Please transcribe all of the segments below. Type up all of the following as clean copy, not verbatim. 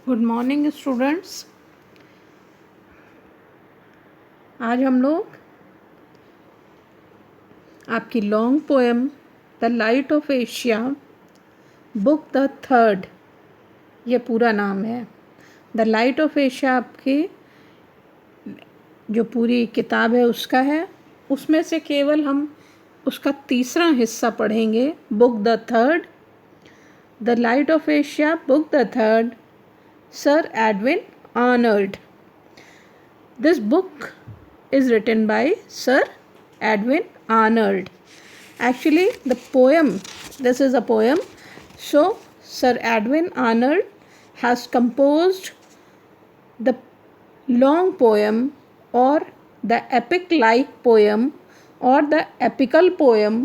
Good morning students. आज हम लोग आपकी long poem the light of Asia book the third, ये पूरा नाम है। द लाइट ऑफ एशिया आपकी जो पूरी किताब है उसका है। उसमें से केवल हम उसका तीसरा हिस्सा पढ़ेंगे। Book the third, the light of Asia book the third, sir Edwin Arnold. This book is written by Sir Edwin Arnold. Actually, this is a poem. So, Sir Edwin Arnold has composed the long poem or the epic-like poem or the epical poem,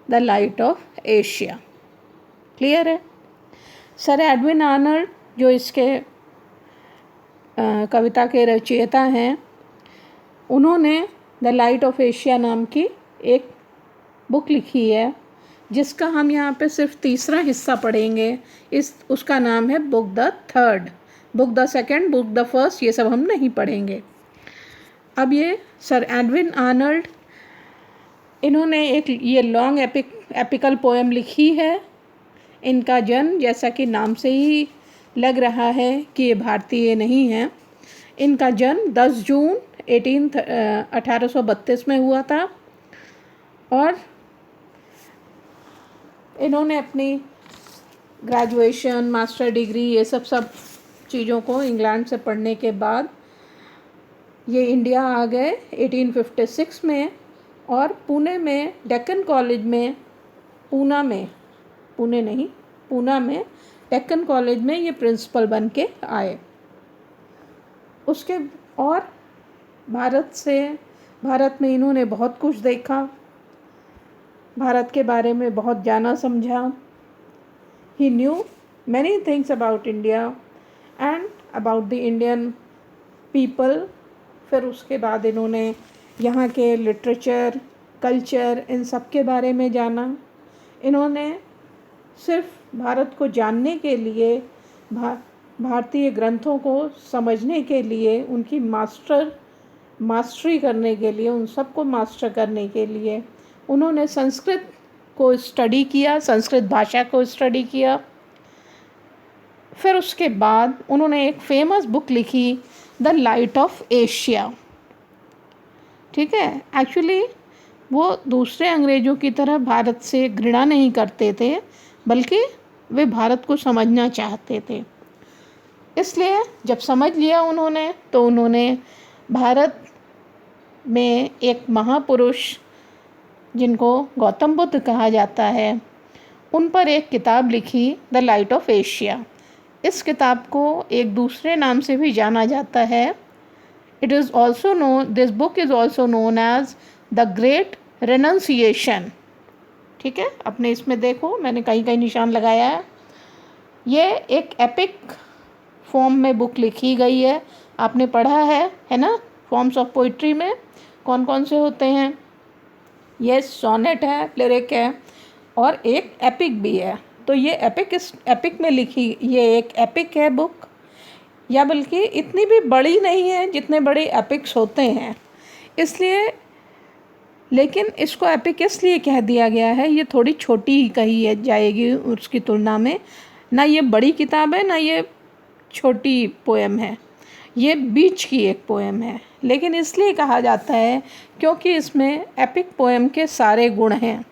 The Light of Asia. Clear है? Sir Edwin Arnold जो इसके कविता के रचयिता हैं, उन्होंने the light of Asia नाम की एक बुक लिखी है, जिसका हम यहाँ पे सिर्फ तीसरा हिस्सा पढ़ेंगे। उसका नाम है book the third. Book the second, book the first, ये सब हम नहीं पढ़ेंगे। अब ये सर एडविन आर्नल्ड, इन्होंने ये लॉन्ग एपिकल पोएम लिखी है। इनका जन्म, जैसा कि नाम से ही लग रहा है कि ये भारतीय नहीं हैं, इनका जन्म 10 जून 1832 में हुआ था और इन्होंने अपनी ग्रेजुएशन, मास्टर डिग्री, ये सब चीज़ों को इंग्लैंड से पढ़ने के बाद ये इंडिया आ गए 1856 में और पुणे में डेक्कन कॉलेज में, पूना में डेक्कन कॉलेज में ये प्रिंसिपल बन के आए। उसके और भारत में इन्होंने बहुत कुछ देखा, भारत के बारे में बहुत जाना समझा। He knew many things about India and about the Indian people. फिर उसके बाद इन्होंने यहाँ के लिटरेचर, कल्चर, इन सब के बारे में जाना। इन्होंने सिर्फ भारत को जानने के लिए, भारतीय ग्रंथों को समझने के लिए, उनकी मास्टरी करने के लिए, उन सबको मास्टर करने के लिए उन्होंने संस्कृत को स्टडी किया, संस्कृत भाषा को स्टडी किया। फिर उसके बाद उन्होंने एक फेमस बुक लिखी, द लाइट ऑफ एशिया। ठीक है, एक्चुअली वो दूसरे अंग्रेज़ों की तरह भारत से घृणा नहीं करते थे, बल्कि वे भारत को समझना चाहते थे। इसलिए जब समझ लिया उन्होंने, तो उन्होंने भारत में एक महापुरुष जिनको गौतम बुद्ध कहा जाता है, उन पर एक किताब लिखी, द लाइट ऑफ एशिया। इस किताब को एक दूसरे नाम से भी जाना जाता है। This book is also known as the great renunciation. ठीक है, अपने इसमें देखो, मैंने कहीं निशान लगाया है। ये एक एपिक फॉर्म में बुक लिखी गई है। आपने पढ़ा है ना, फॉर्म्स ऑफ पोइट्री में कौन कौन से होते हैं? ये सोनेट है, लिरिक है और एक एपिक भी है। तो ये एपिक में लिखी, ये एक एपिक है बुक, या बल्कि इतनी भी बड़ी नहीं है जितने बड़े एपिक्स होते हैं, इसलिए। लेकिन इसको एपिक इसलिए कह दिया गया है, ये थोड़ी छोटी ही कही जाएगी उसकी तुलना में। ना ये बड़ी किताब है, ना ये छोटी पोएम है, ये बीच की एक पोएम है। लेकिन इसलिए कहा जाता है क्योंकि इसमें एपिक पोएम के सारे गुण हैं।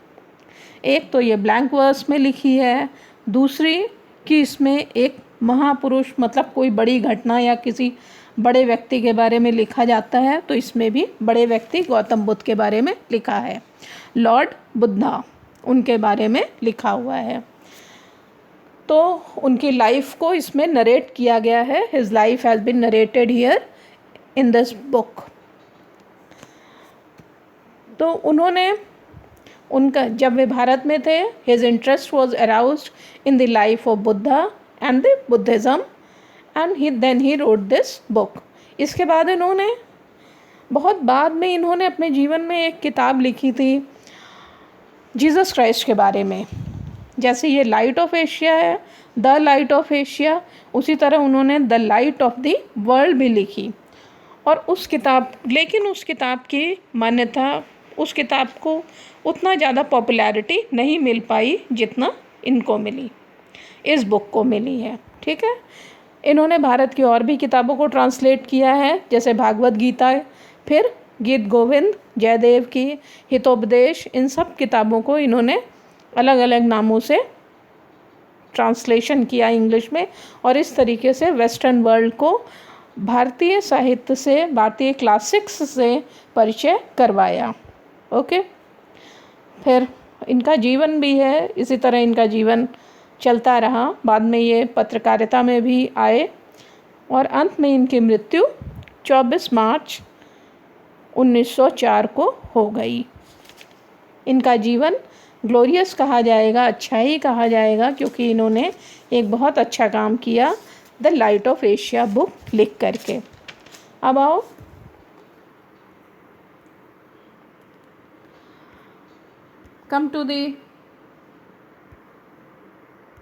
एक तो ये ब्लैंक वर्स में लिखी है, दूसरी कि इसमें एक महापुरुष, मतलब कोई बड़ी घटना या किसी बड़े व्यक्ति के बारे में लिखा जाता है, तो इसमें भी बड़े व्यक्ति गौतम बुद्ध के बारे में लिखा है, लॉर्ड बुद्धा, उनके बारे में लिखा हुआ है। तो उनकी लाइफ को इसमें नरेट किया गया है। His life has been narrated here in this book. तो उनका जब वे भारत में थे, his interest was aroused in the life of Buddha and the Buddhism and then he wrote this book. इसके बाद बहुत बाद में इन्होंने अपने जीवन में एक किताब लिखी थी जीसस क्राइस्ट के बारे में। जैसे ये लाइट ऑफ एशिया है, द लाइट ऑफ एशिया, उसी तरह उन्होंने the light of the world भी लिखी। और उस किताब, लेकिन उस किताब की मान्यता, उस किताब को उतना ज़्यादा पॉपुलैरिटी नहीं मिल पाई जितना इनको मिली, इस बुक को मिली है। ठीक है, इन्होंने भारत की और भी किताबों को ट्रांसलेट किया है, जैसे भागवत गीता, फिर गीत गोविंद, जयदेव की हितोपदेश, इन सब किताबों को इन्होंने अलग अलग नामों से ट्रांसलेशन किया इंग्लिश में, और इस तरीके से वेस्टर्न वर्ल्ड को भारतीय साहित्य से, भारतीय क्लासिक्स से परिचय करवाया। ओके, फिर इनका जीवन भी है, इसी तरह इनका जीवन चलता रहा। बाद में ये पत्रकारिता में भी आए और अंत में इनकी मृत्यु 24 मार्च 1904 को हो गई। इनका जीवन ग्लोरियस कहा जाएगा, अच्छा ही कहा जाएगा, क्योंकि इन्होंने एक बहुत अच्छा काम किया the light of Asia book लिख करके। अब आओ come to the